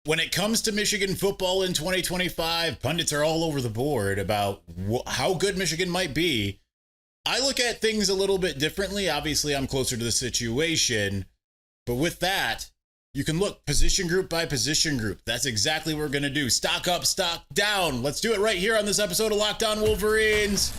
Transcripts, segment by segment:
When it comes to Michigan football in 2025, pundits are all over the board about how good Michigan might be. I look at things a little bit differently. Obviously, I'm closer to the situation. But with that, you can look position group by position group. That's exactly what we're going to do. Stock up, stock down. Let's do it right here on this episode of Locked On Wolverines.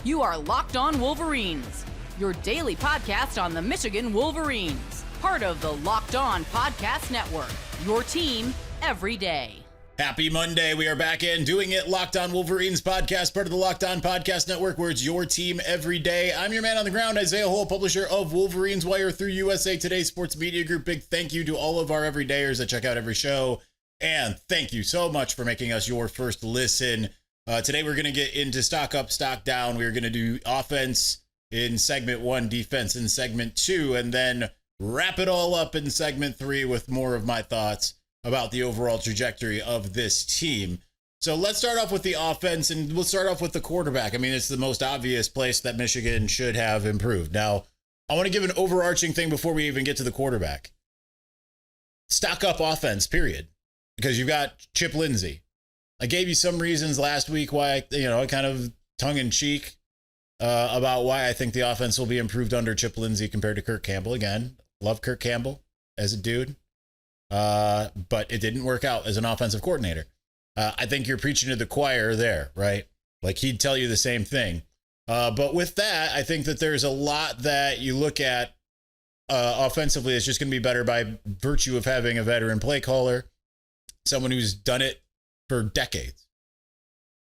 You are Locked On Wolverines, your daily podcast on the Michigan Wolverines. Part of the Locked On Podcast Network, your team every day. Happy Monday. We are back in doing it. Locked On Wolverines podcast, part of the Locked On Podcast Network, where it's your team every day. I'm your man on the ground, Isaiah Hole, publisher of Wolverines Wire through USA Today Sports Media Group. Big thank you to all of our everydayers that check out every show. And thank you so much for making us your first listen. Today, we're going to get into stock up, stock down. We're going to do offense in segment 1, defense in segment 2, and then wrap it all up in segment 3 with more of my thoughts about the overall trajectory of this team. So let's start off with the offense, and we'll start off with the quarterback. I mean, it's the most obvious place that Michigan should have improved. Now, I want to give an overarching thing before we even get to the quarterback. Stock up offense, period. Because you've got Chip Lindsey. I gave you some reasons last week why, I kind of tongue-in-cheek about why I think the offense will be improved under Chip Lindsey compared to Kirk Campbell. Again, love Kirk Campbell as a dude, but it didn't work out as an offensive coordinator. I think you're preaching to the choir there, right? Like, he'd tell you the same thing. But with that, I think that there's a lot that you look at offensively that's just going to be better by virtue of having a veteran play caller, someone who's done it for decades,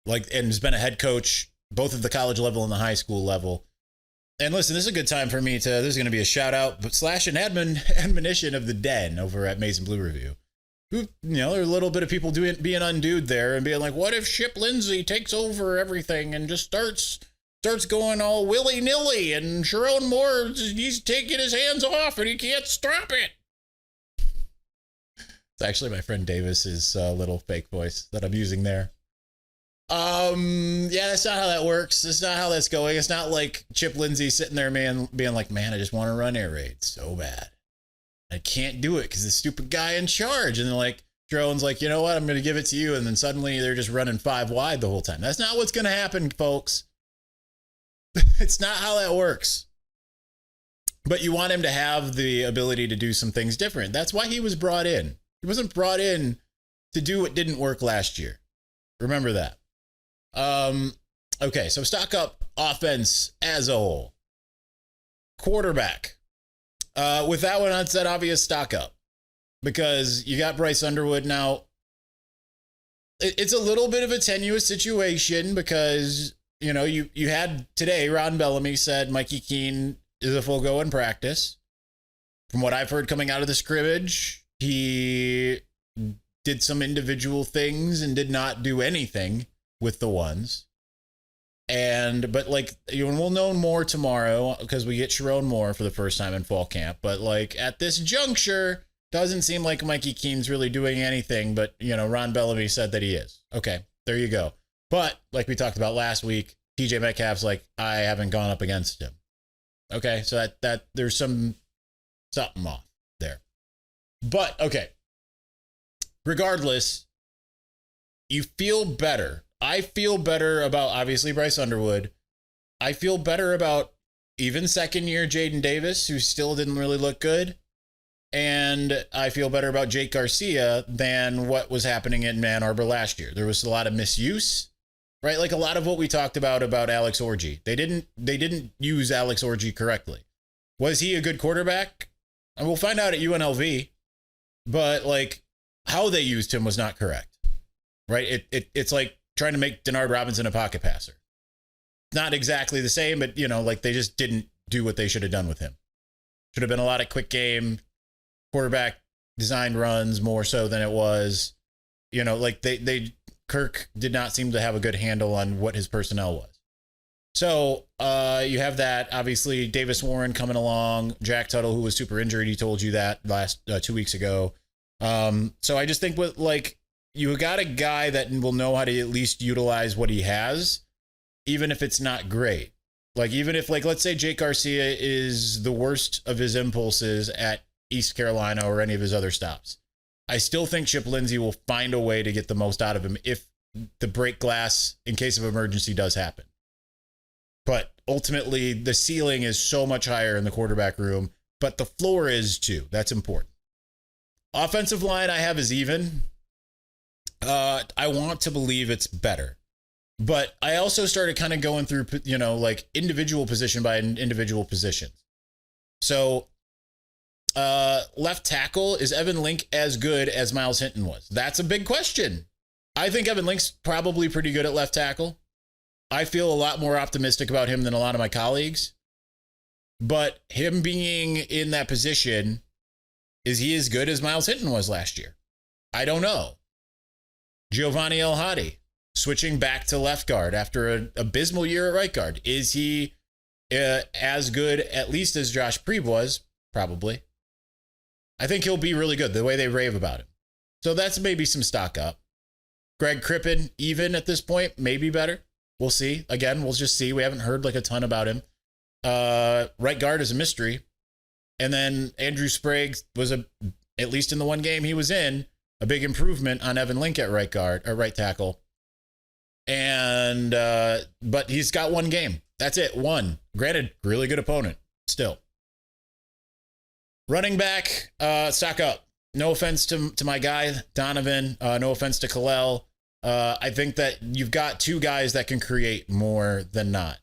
and has been a head coach both at the college level and the high school level. And listen, this is a good time for me to, there's going to be a shout out / an admonition of the Den over at Mason Blue Review. Who, there are a little bit of people being undude there and being like, what if Chip Lindsey takes over everything and just starts going all willy-nilly, and Sharon Moore, he's taking his hands off and he can't stop it. It's actually my friend Davis's little fake voice that I'm using there. Yeah, that's not how that works. That's not how that's going. It's not like Chip Lindsey sitting there, being like, man, I just want to run air raid so bad. I can't do it because the stupid guy in charge. And then Drone's like, you know what? I'm going to give it to you. And then suddenly they're just running 5 wide the whole time. That's not what's going to happen, folks. It's not how that works. But you want him to have the ability to do some things different. That's why he was brought in. He wasn't brought in to do what didn't work last year. Remember that. Okay, so stock up offense as a whole. Quarterback. With that one, I'd said obvious stock up. Because you got Bryce Underwood now. It's a little bit of a tenuous situation because, you had today, Ron Bellamy said Mikey Keane is a full go in practice. From what I've heard coming out of the scrimmage, he did some individual things and did not do anything with the ones. But we'll know more tomorrow because we get Sharon Moore for the first time in fall camp. But at this juncture, doesn't seem like Mikey Keane's really doing anything. But, Ron Bellamy said that he is. Okay, there you go. But like we talked about last week, TJ Metcalf's like, I haven't gone up against him. Okay, so that there's something off there. But, okay, regardless, you feel better. I feel better about, obviously, Bryce Underwood. I feel better about even second-year Jaden Davis, who still didn't really look good. And I feel better about Jake Garcia than what was happening in Ann Arbor last year. There was a lot of misuse, right? Like a lot of what we talked about Alex Orji. They didn't use Alex Orji correctly. Was he a good quarterback? And we'll find out at UNLV. But how they used him was not correct, right? It's like trying to make Denard Robinson a pocket passer. Not exactly the same, but they just didn't do what they should have done with him. Should have been a lot of quick game quarterback designed runs more so than it was, Kirk did not seem to have a good handle on what his personnel was. So you have that, obviously, Davis Warren coming along, Jack Tuttle, who was super injured. He told you that last 2 weeks ago. So I just think you got a guy that will know how to at least utilize what he has, even if it's not great. Like, even if, like, let's say Jake Garcia is the worst of his impulses at East Carolina or any of his other stops, I still think Chip Lindsey will find a way to get the most out of him if the break glass in case of emergency does happen. But ultimately, the ceiling is so much higher in the quarterback room, but the floor is too. That's important. Offensive line I have is even. I want to believe it's better. But I also started kind of going through, like individual position by individual positions. So left tackle, is Evan Link as good as Miles Hinton was? That's a big question. I think Evan Link's probably pretty good at left tackle. I feel a lot more optimistic about him than a lot of my colleagues. But him being in that position, is he as good as Miles Hinton was last year? I don't know. Giovanni El Hadi, switching back to left guard after an abysmal year at right guard. Is he as good, at least as Josh Preeb was? Probably. I think he'll be really good, the way they rave about him. So that's maybe some stock up. Greg Crippen, even at this point, maybe better. We'll see. Again, we'll just see. We haven't heard like a ton about him. Right guard is a mystery. And then Andrew Sprague was, at least in the one game he was in, a big improvement on Evan Link at right guard or right tackle. And but he's got one game. That's it. One. Granted, really good opponent still. Running back, stock up. No offense to my guy, Donovan. No offense to Kalel. I think that you've got two guys that can create more than not.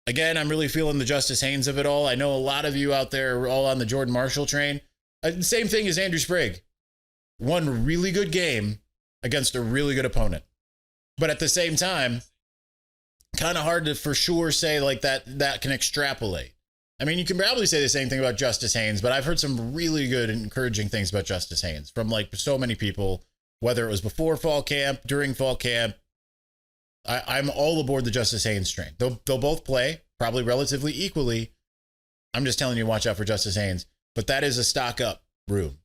Again, I'm really feeling the Justice Haynes of it all. I know a lot of you out there are all on the Jordan Marshall train. Same thing as Andrew Sprague. One really good game against a really good opponent. But at the same time, kind of hard to for sure say like that can extrapolate. I mean, you can probably say the same thing about Justice Haynes, but I've heard some really good and encouraging things about Justice Haynes from like so many people, whether it was before fall camp, during fall camp. I'm all aboard the Justice Haynes train. They'll both play probably relatively equally. I'm just telling you, watch out for Justice Haynes. But that is a stock up room.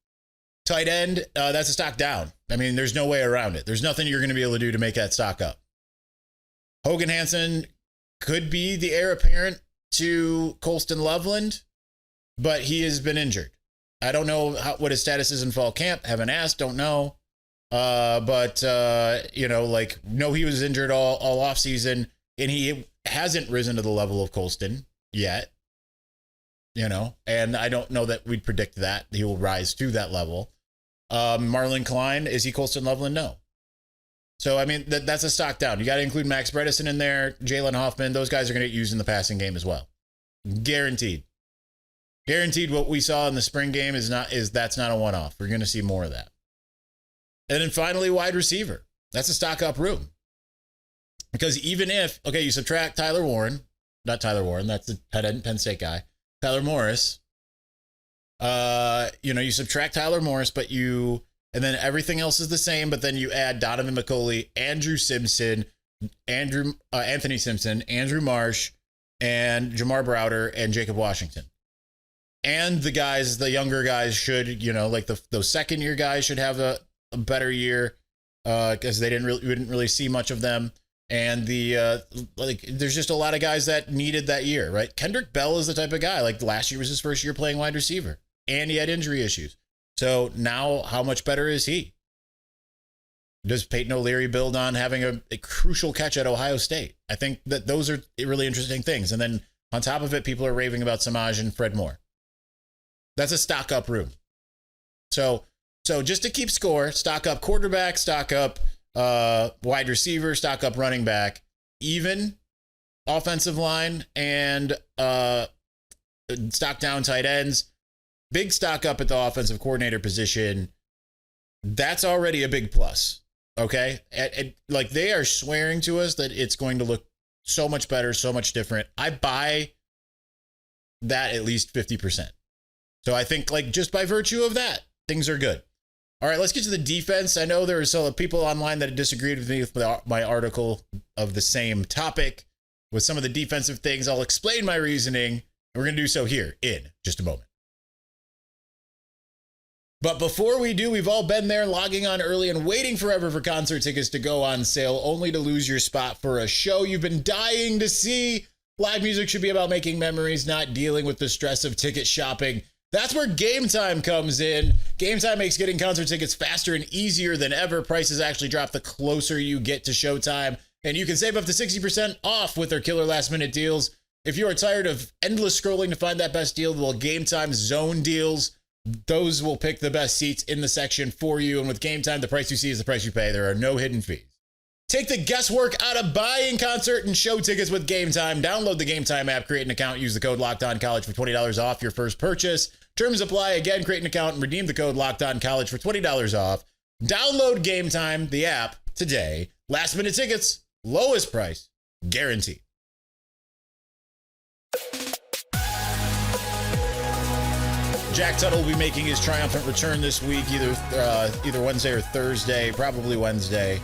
Tight end, that's a stock down. I mean, there's no way around it. There's nothing you're going to be able to do to make that stock up. Hogan Hansen could be the heir apparent to Colston Loveland, but he has been injured. I don't know what his status is in fall camp. Haven't asked, don't know. But no, he was injured all off season, and he hasn't risen to the level of Colston yet, and I don't know that we'd predict that he will rise to that level. Marlon Klein, is he Colston Loveland? No. So, I mean, that's a stock down. You got to include Max Bredesen in there, Jalen Hoffman. Those guys are going to get used in the passing game as well. Guaranteed. Guaranteed what we saw in the spring game that's not a one-off. We're going to see more of that. And then finally, wide receiver. That's a stock up room. Because even if, you subtract not Tyler Warren, that's the Penn State guy, Tyler Morris. You subtract Tyler Morris, and then everything else is the same, but then you add Donovan McCulley, Andrew Simpson, Anthony Simpson, Andrew Marsh, and Jamar Browder, and Jacob Washington. And the younger guys should, those second year guys should have a better year because we didn't really see much of them. And there's just a lot of guys that needed that year, right? Kendrick Bell is the type of guy, like last year was his first year playing wide receiver and he had injury issues. So now how much better is he? Does Peyton O'Leary build on having a crucial catch at Ohio State? I think that those are really interesting things. And then on top of it, people are raving about Samaj and Fred Moore. That's a stock up room. So just to keep score, stock up quarterback, stock up wide receiver, stock up running back, even offensive line, and stock down tight ends. Big stock up at the offensive coordinator position. That's already a big plus. Okay. Like they are swearing to us that it's going to look so much better, so much different. I buy that at least 50%. So I think like just by virtue of that, things are good. All right, let's get to the defense. I know there are some people online that disagreed with me with my article of the same topic with some of the defensive things. I'll explain my reasoning, and we're going to do so here in just a moment. But before we do, we've all been there, logging on early and waiting forever for concert tickets to go on sale, only to lose your spot for a show you've been dying to see. Live music should be about making memories, not dealing with the stress of ticket shopping. That's where Game Time comes in. Game Time makes getting concert tickets faster and easier than ever. Prices actually drop the closer you get to showtime, and you can save up to 60% off with their killer last-minute deals. If you are tired of endless scrolling to find that best deal, well, Game Time's zone deals, those will pick the best seats in the section for you. And with Game Time, the price you see is the price you pay. There are no hidden fees. Take the guesswork out of buying concert and show tickets with Game Time. Download the Game Time app, create an account, use the code LOCKEDONCollege for $20 off your first purchase. Terms apply. Again, create an account and redeem the code LOCKEDONCollege for $20 off. Download Game Time, the app, today. Last minute tickets, lowest price, guaranteed. Jack Tuttle will be making his triumphant return this week, either Wednesday or Thursday, probably Wednesday,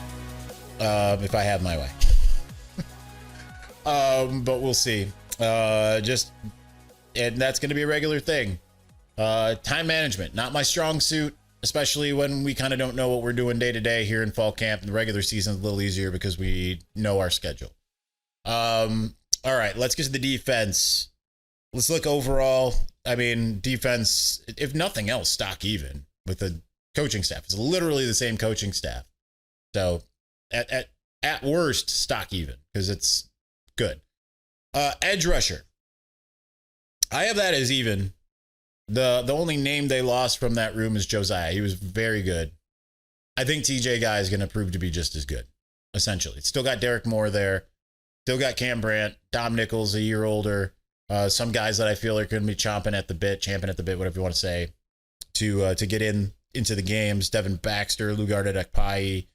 if I have my way. But we'll see. And that's going to be a regular thing. Time management, not my strong suit, especially when we kind of don't know what we're doing day to day here in fall camp. The regular season's a little easier because we know our schedule. All right, let's get to the defense. Let's look overall. I mean, defense, if nothing else, stock even with the coaching staff. It's literally the same coaching staff. So at worst, stock even because it's good. Edge rusher. I have that as even. The only name they lost from that room is Josiah. He was very good. I think TJ Guy is going to prove to be just as good, essentially. Still got Derek Moore there. Still got Cam Brandt, Dom Nichols, a year older. Some guys that I feel are going to be champing at the bit, whatever you want to say, to get into the games. Devin Baxter, Lugard Adekpai.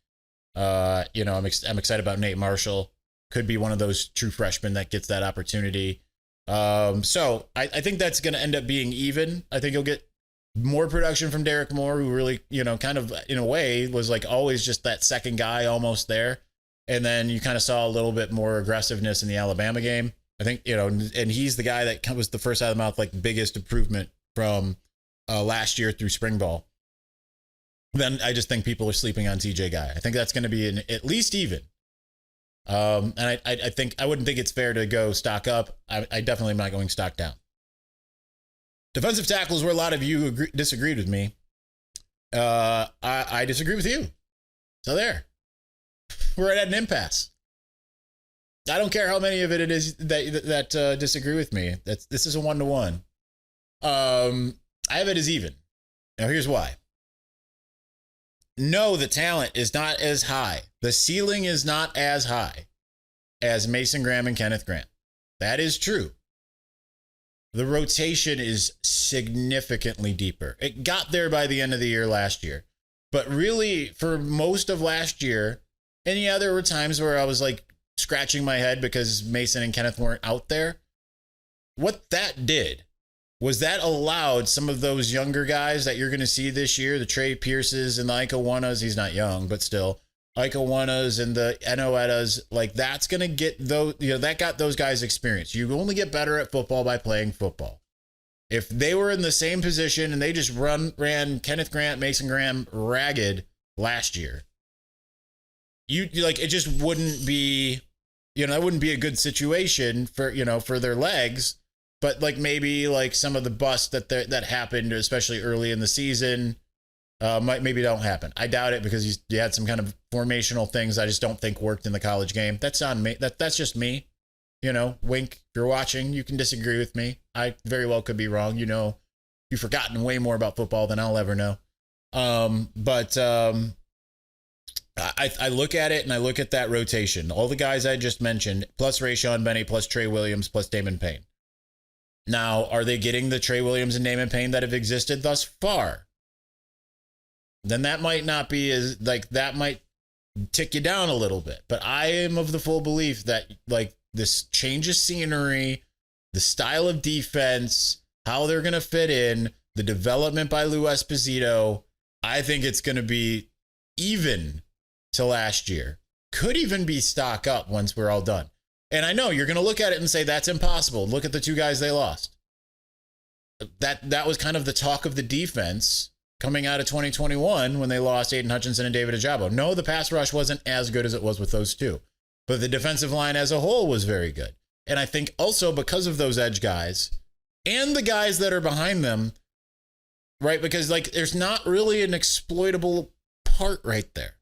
I'm excited about Nate Marshall. Could be one of those true freshmen that gets that opportunity. So I think that's going to end up being even. I think you'll get more production from Derek Moore, who really, kind of in a way was like always just that second guy almost there. And then you kind of saw a little bit more aggressiveness in the Alabama game. I think, and he's the guy that was the first out of the mouth, like biggest improvement from last year through spring ball. Then I just think people are sleeping on TJ Guy. I think that's going to be at least even. And I think I wouldn't think it's fair to go stock up. I definitely am not going stock down. Defensive tackles, where a lot of you disagreed with me. I disagree with you. So there, we're at an impasse. I don't care how many of it is that disagree with me. This is a 1-to-1. I have it as even. Now here's why. No, the talent is not as high. The ceiling is not as high as Mason Graham and Kenneth Grant. That is true. The rotation is significantly deeper. It got there by the end of the year last year. But really, for most of last year, and yeah, there were times where I was like scratching my head because Mason and Kenneth weren't out there. What that did was that allowed some of those younger guys that you're going to see this year, the Trey Pierces and the Ike Owanas, he's not young, but still, Ike Owanas and the Enoetas, like that's going to get those, that got those guys experience. You only get better at football by playing football. If they were in the same position and they just ran Kenneth Grant, Mason Graham ragged last year, it just wouldn't be, that wouldn't be a good situation for their legs. But like maybe like some of the busts that happened, especially early in the season, maybe don't happen. I doubt it because you had some kind of formational things I just don't think worked in the college game. That's on me. That's just me. Wink, if you're watching, you can disagree with me. I very well could be wrong. You've forgotten way more about football than I'll ever know. I look at it and I look at that rotation. All the guys I just mentioned, plus Rayshon Benny, plus Trey Williams, plus Damon Payne. Now, are they getting the Trey Williams and Damon Payne that have existed thus far? Then that might not be that might tick you down a little bit. But I am of the full belief that this change of scenery, the style of defense, how they're going to fit in, the development by Lou Esposito, I think it's going to be even to last year. Could even be stock up once we're all done. And I know you're going to look at it and say, that's impossible. Look at the two guys they lost. That was kind of the talk of the defense coming out of 2021 when they lost Aiden Hutchinson and David Ajabo. No, the pass rush wasn't as good as it was with those two, but the defensive line as a whole was very good. And I think also because of those edge guys and the guys that are behind them, right? Because like there's not really an exploitable part right there.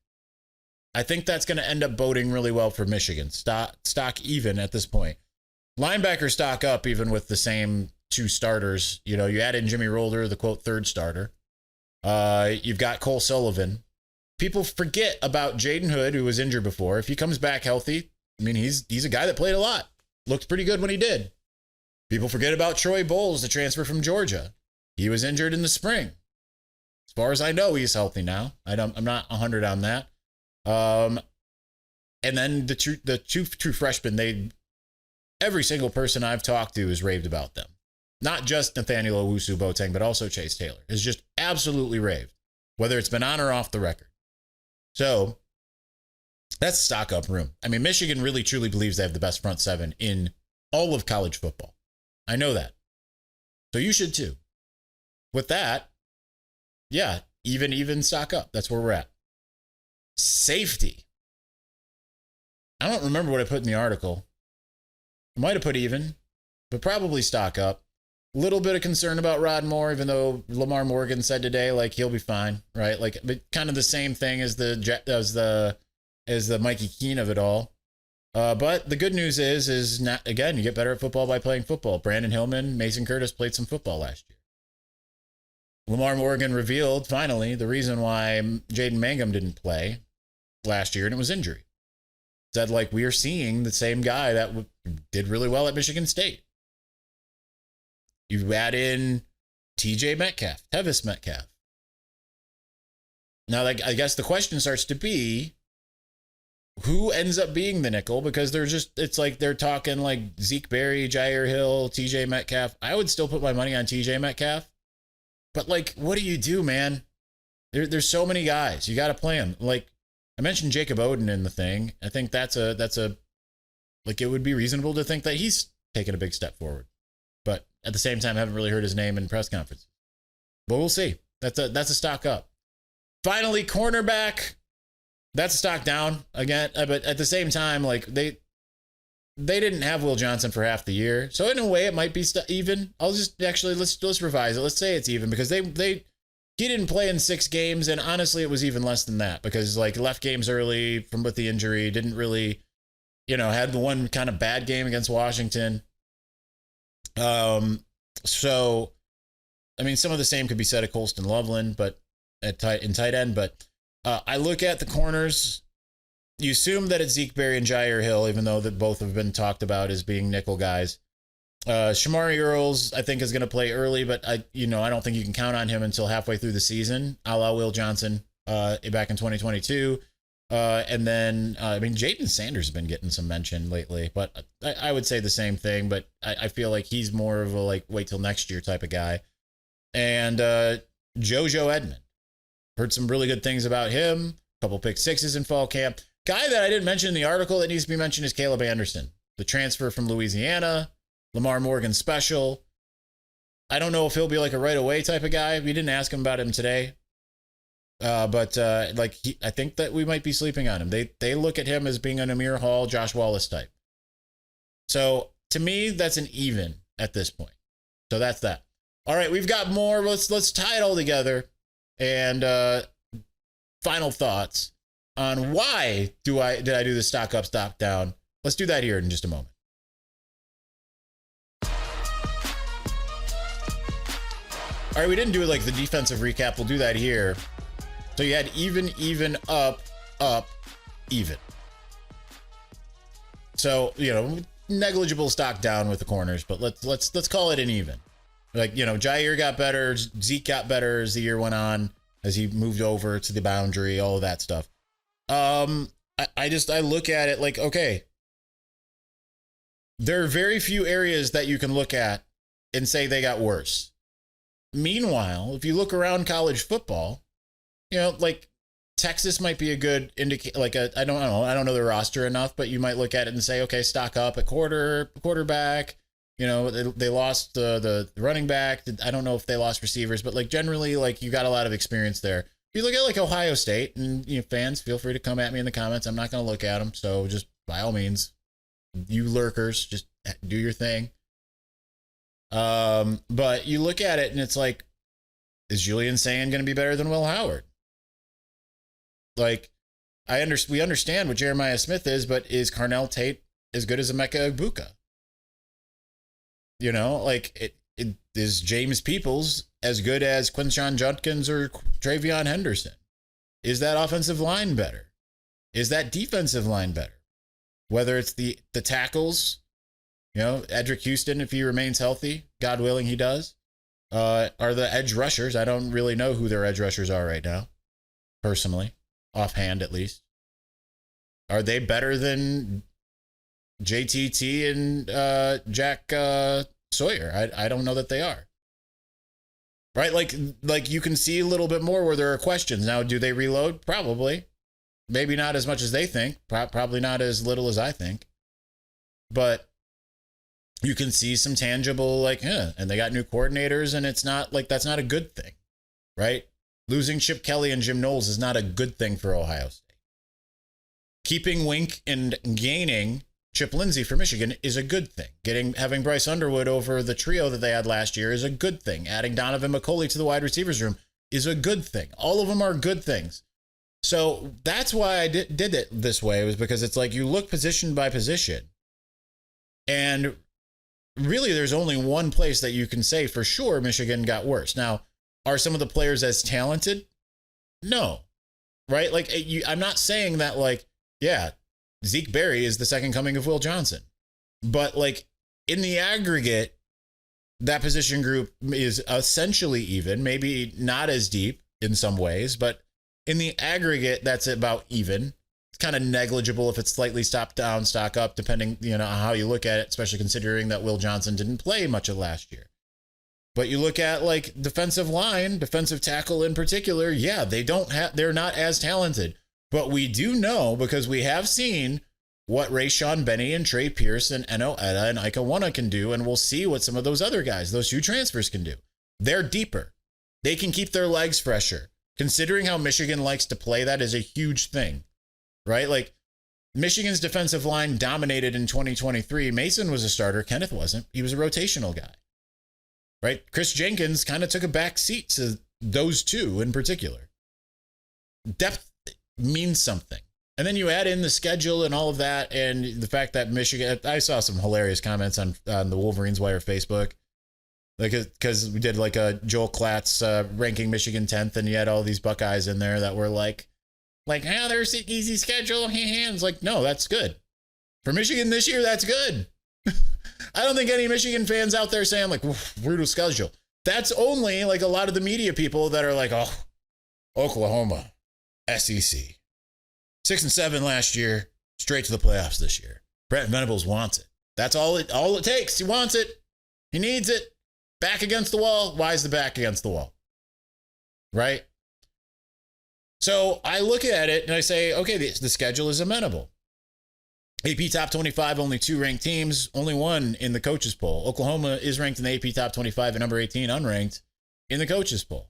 I think that's going to end up boding really well for Michigan. Stock even at this point. Linebacker stock up even with the same two starters. You know, you add in Jimmy Rolder, the quote third starter. You've got Cole Sullivan. People forget about Jaden Hood, who was injured before. If he comes back healthy, I mean, he's a guy that played a lot. Looked pretty good when he did. People forget about Troy Bowles, the transfer from Georgia. He was injured in the spring. As far as I know, he's healthy now. I'm not 100 on that. And then the two true freshmen, every single person I've talked to has raved about them. Not just Nathaniel Owusu-Boateng, but also Chase Taylor. Is just absolutely raved, whether it's been on or off the record. So that's stock up room. I mean, Michigan really truly believes they have the best front seven in all of college football. I know that. So you should too. With that, yeah, even stock up. That's where we're at. Safety. I don't remember what I put in the article. I might have put even, but probably stock up. A little bit of concern about Rod Moore, even though Lamar Morgan said today, like, he'll be fine, right? Like, kind of the same thing as the Mikey Keane of it all. But the good news is not, again, you get better at football by playing football. Brandon Hillman, Mason Curtis played some football last year. Lamar Morgan revealed, finally, the reason why Jaden Mangum didn't play last year, and it was injury. Said, like, we are seeing the same guy that did really well at Michigan State. You add in TJ Metcalf, Tevis Metcalf. Now, like, I guess the question starts to be, who ends up being the nickel? Because it's like they're talking like Zeke Berry, Jair Hill, TJ Metcalf. I would still put my money on TJ Metcalf. But, like, what do you do, man? There's so many guys. You got to play them. Like, I mentioned Jacob Oden in the thing. I think that's a like, it would be reasonable to think that he's taken a big step forward. But at the same time, I haven't really heard his name in press conferences. But we'll see. That's a stock up. Finally, cornerback. That's a stock down again. But at the same time, like, they didn't have Will Johnson for half the year. So in a way, it might be even. I'll just actually, let's revise it. Let's say it's even, because he didn't play in 6 games. And honestly, it was even less than that, because, like, left games early with the injury, didn't really, had the one kind of bad game against Washington. So, I mean, some of the same could be said of Colston Loveland, but in tight end. But I look at the corners. You assume that it's Zeke Berry and Jair Hill, even though that both have been talked about as being nickel guys. Shamari Earls, I think, is going to play early, but I don't think you can count on him until halfway through the season, a la Will Johnson back in 2022. And then, I mean, Jaden Sanders has been getting some mention lately, but I would say the same thing, but I feel like he's more of a, like, wait till next year type of guy. And JoJo Edmond. Heard some really good things about him. A couple pick sixes in fall camp. Guy that I didn't mention in the article that needs to be mentioned is Caleb Anderson, the transfer from Louisiana, Lamar Morgan special. I don't know if he'll be like a right away type of guy. We didn't ask him about him today. But I think that we might be sleeping on him. They look at him as being an Amir Hall, Josh Wallace type. So to me, that's an even at this point. So that's that. All right, we've got more. Let's tie it all together. And final thoughts on why did I do the stock up, stock down? Let's do that here in just a moment. All right, we didn't do it like the defensive recap. We'll do that here. So you had even, up, even. So, negligible stock down with the corners, but let's call it an even. Like, Jair got better, Zeke got better as the year went on, as he moved over to the boundary, all of that stuff. I look at it like, okay, there are very few areas that you can look at and say they got worse. Meanwhile, if you look around college football, like Texas might be a good indicator. Like, I don't know the roster enough, but you might look at it and say, okay, stock up at quarterback. You know, they lost the running back. I don't know if they lost receivers, but like generally, like you got a lot of experience there. If you look at like Ohio State, and you know, fans, feel free to come at me in the comments. I'm not going to look at them. So just by all means, you lurkers, just do your thing. But you look at it and it's like, is Julian Sand going to be better than Will Howard? Like, we understand what Jeremiah Smith is, but is Carnell Tate as good as Emeka Egbuka? You know, like, is James Peoples as good as Quinshon Judkins or Travion Henderson? Is that offensive line better? Is that defensive line better? Whether it's the tackles, you know, Edric Houston, if he remains healthy, God willing he does, are the edge rushers. I don't really know who their edge rushers are right now, personally, offhand at least. Are they better than JTT and Jack Sawyer? I don't know that they are. Right? Like you can see a little bit more where there are questions. Now, do they reload? Probably. Maybe not as much as they think. Probably not as little as I think. But you can see some tangible, like, and they got new coordinators, and it's not like that's not a good thing, right? Losing Chip Kelly and Jim Knowles is not a good thing for Ohio State. Keeping Wink and gaining Chip Lindsey for Michigan is a good thing. Having Bryce Underwood over the trio that they had last year is a good thing. Adding Donovan McCulley to the wide receivers room is a good thing. All of them are good things. So that's why I did it this way, was because it's like you look position by position, and really there's only one place that you can say for sure Michigan got worse. Now, are some of the players as talented? No. Right? Like, I'm not saying that, like, yeah, Zeke Berry is the second coming of Will Johnson. But, like, in the aggregate, that position group is essentially even, maybe not as deep in some ways, but in the aggregate, that's about even. It's kind of negligible if it's slightly stock down, stock up, depending, you know, on how you look at it, especially considering that Will Johnson didn't play much of last year. But you look at like defensive line, defensive tackle in particular, yeah, they're not as talented. But we do know, because we have seen what Rayshawn Benny and Trey Pierce and Eno Etta and Ika Wana can do, and we'll see what some of those other guys, those two transfers, can do. They're deeper. They can keep their legs fresher. Considering how Michigan likes to play, that is a huge thing, right? Like, Michigan's defensive line dominated in 2023. Mason was a starter. Kenneth wasn't. He was a rotational guy, right? Chris Jenkins kind of took a back seat to those two in particular. Depth means something. And then you add in the schedule and all of that, and the fact that Michigan, I saw some hilarious comments on the Wolverines Wire Facebook. Like, because we did like a Joel Klatz ranking Michigan 10th, and you had all these Buckeyes in there that were like, there's an easy schedule. It's like, no, that's good. For Michigan this year, that's good. I don't think any Michigan fans out there saying like, brutal schedule. That's only like a lot of the media people that are like, oh, Oklahoma, SEC. 6-7 last year, straight to the playoffs this year. Brent Venables wants it. That's all it takes. He wants it. He needs it. Back against the wall. Why is the back against the wall? Right? So I look at it and I say, okay, the schedule is amenable. AP Top 25, only 2 ranked teams, only 1 in the coaches poll. Oklahoma is ranked in the AP Top 25 at number 18, unranked in the coaches poll.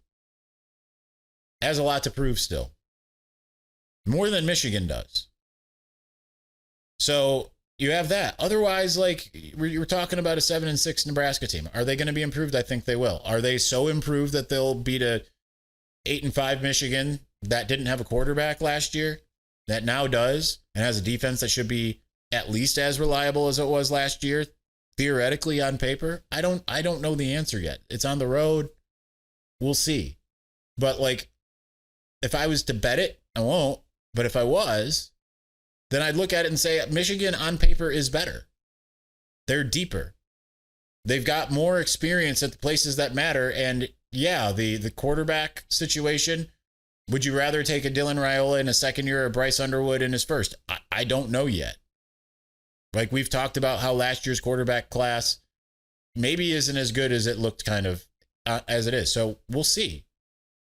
Has a lot to prove still. More than Michigan does. So you have that. Otherwise, like, you were talking about a 7-6 Nebraska team. Are they going to be improved? I think they will. Are they so improved that they'll beat a 8-5 Michigan that didn't have a quarterback last year, that now does, and has a defense that should be at least as reliable as it was last year, theoretically on paper? I don't know the answer yet. It's on the road. We'll see. But like, if I was to bet it, I won't. But if I was, then I'd look at it and say Michigan on paper is better. They're deeper. They've got more experience at the places that matter. And yeah, the quarterback situation, would you rather take a Dylan Raiola in his second year or Bryce Underwood in his first? I don't know yet. Like, we've talked about how last year's quarterback class maybe isn't as good as it looked kind of as it is. So we'll see,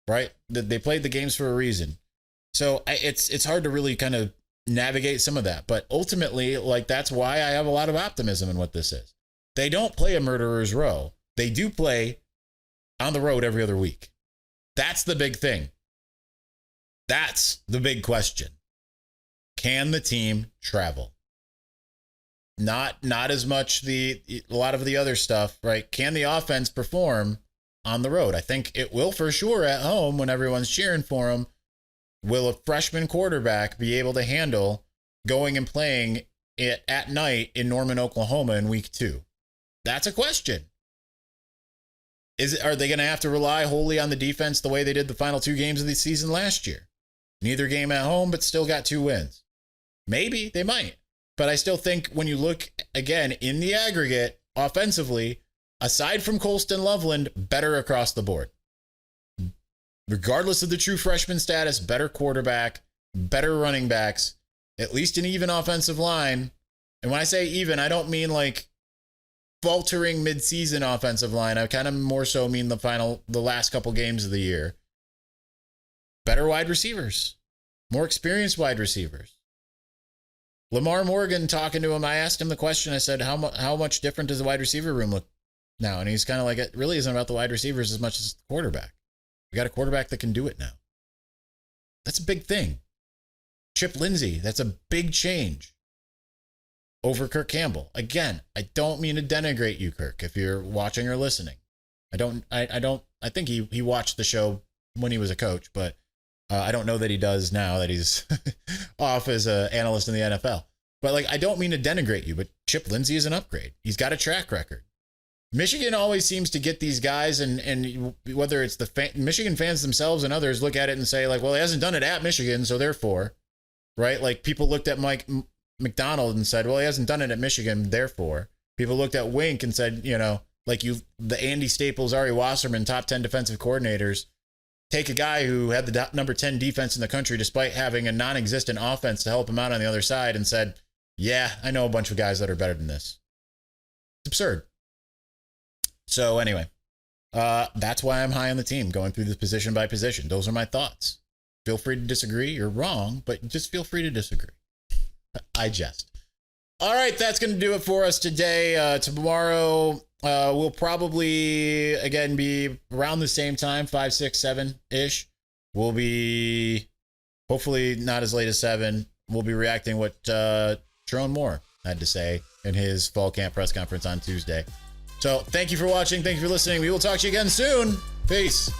right? They played the games for a reason. So it's hard to really kind of navigate some of that. But ultimately, like, that's why I have a lot of optimism in what this is. They don't play a murderer's row. They do play on the road every other week. That's the big thing. That's the big question. Can the team travel? Not as much a lot of the other stuff, right? Can the offense perform on the road? I think it will for sure at home when everyone's cheering for him. Will a freshman quarterback be able to handle going and playing it at night in Norman, Oklahoma in week 2? That's a question. Are they going to have to rely wholly on the defense the way they did the final 2 games of the season last year? Neither game at home, but still got 2 wins. Maybe they might. But I still think when you look, again, in the aggregate, offensively, aside from Colston Loveland, better across the board. Regardless of the true freshman status, better quarterback, better running backs, at least an even offensive line. And when I say even, I don't mean like faltering midseason offensive line. I kind of more so mean the last couple games of the year. Better wide receivers, more experienced wide receivers. Lamar Morgan, talking to him, I asked him the question. I said, how much different does the wide receiver room look now? And he's kind of like, it really isn't about the wide receivers as much as the quarterback. We got a quarterback that can do it now. That's a big thing. Chip Lindsey, that's a big change over Kirk Campbell. Again, I don't mean to denigrate you, Kirk, if you're watching or listening. I think he watched the show when he was a coach, but I don't know that he does now that he's off as an analyst in the NFL. But like, I don't mean to denigrate you, but Chip Lindsey is an upgrade. He's got a track record. Michigan always seems to get these guys, and whether it's the Michigan fans themselves and others look at it and say like, well, he hasn't done it at Michigan, so therefore, right? Like people looked at Mike McDonald and said, well, he hasn't done it at Michigan, therefore. People looked at Wink and said, the Andy Staples, Ari Wasserman, top 10 defensive coordinators, take a guy who had the number 10 defense in the country despite having a non-existent offense to help him out on the other side and said, yeah, I know a bunch of guys that are better than this. It's absurd. So anyway, that's why I'm high on the team, going through this position by position. Those are my thoughts. Feel free to disagree. You're wrong, but just feel free to disagree. I jest. All right, that's going to do it for us today. Tomorrow, we'll probably, again, be around the same time, 5, 6, 7-ish. We'll be, hopefully not as late as 7. We'll be reacting what Tyrone Moore had to say in his fall camp press conference on Tuesday. So thank you for watching. Thank you for listening. We will talk to you again soon. Peace.